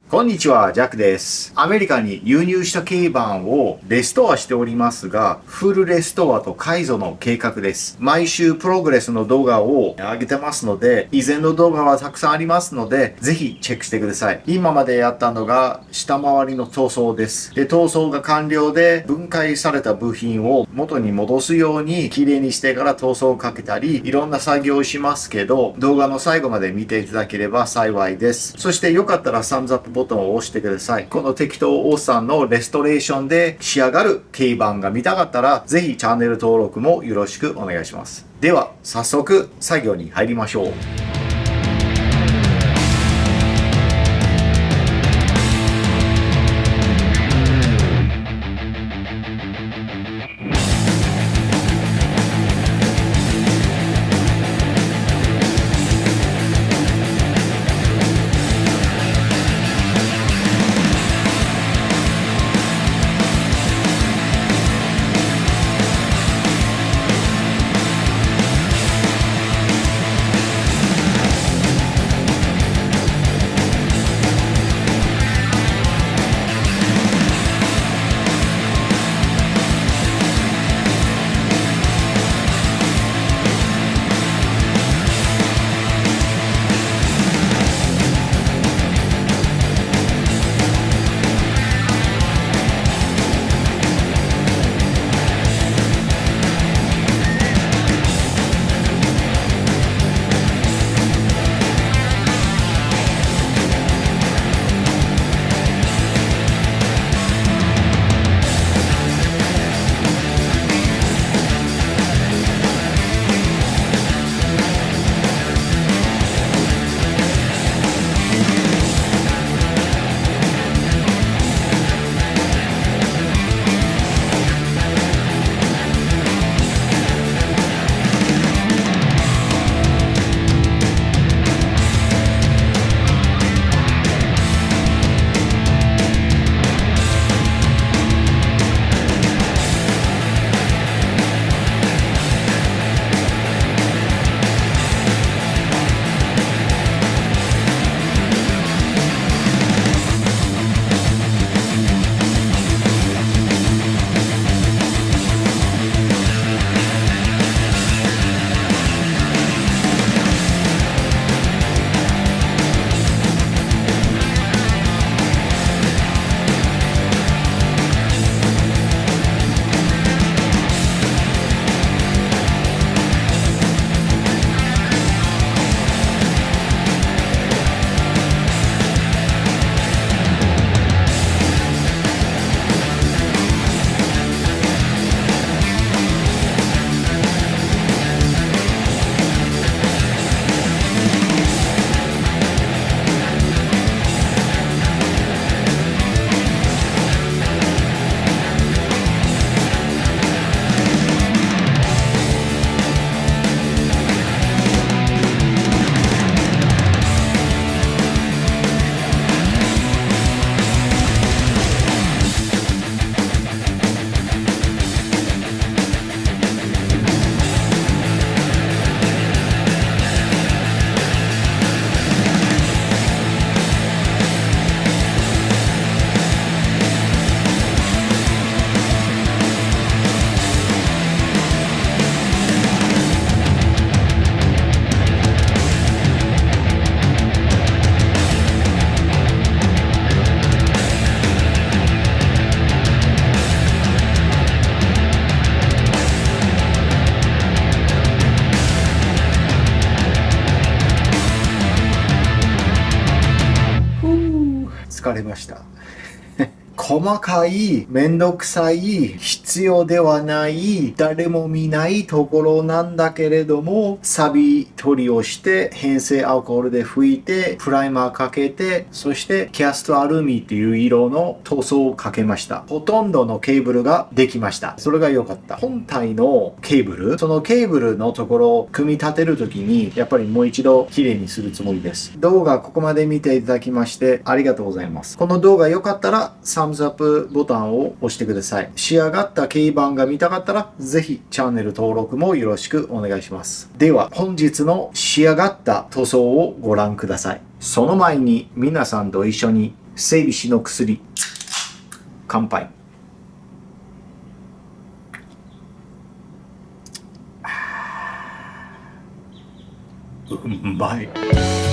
こんにちは、ジャックです。アメリカに輸入した軽バンをレストアしておりますが、フルレストアと改造の計画です。毎週プログレスの動画を上げてますので、以前の動画はたくさんありますので、ぜひチェックしてください。今までやったのが下回りの塗装です。で、塗装が完了で分解された部品を元に戻すように綺麗にしてから塗装をかけたり、いろんな作業をしますけど、動画の最後まで見ていただければ幸いです。そしてよかったらサムズアップボタンを押してください。この適当おっさんのレストレーションで仕上がる軽バンが見たかったら、ぜひチャンネル登録もよろしくお願いします。では、早速作業に入りましょう。疲れました。細かい、めんどくさい、必要ではない、誰も見ないところなんだけれども、サビ取りをして、変性アルコールで拭いて、プライマーかけて、そしてキャストアルミっていう色の塗装をかけました。ほとんどのケーブルができました。それが良かった。本体のケーブル、そのケーブルのところを組み立てるときに、やっぱりもう一度綺麗にするつもりです。動画ここまで見ていただきましてありがとうございます。この動画良かったら、サムズアップボタンを押してください。仕上がった軽バンが見たかったら、ぜひチャンネル登録もよろしくお願いします。では、本日の仕上がった塗装をご覧ください。その前に皆さんと一緒に整備士の薬。乾杯。うまい。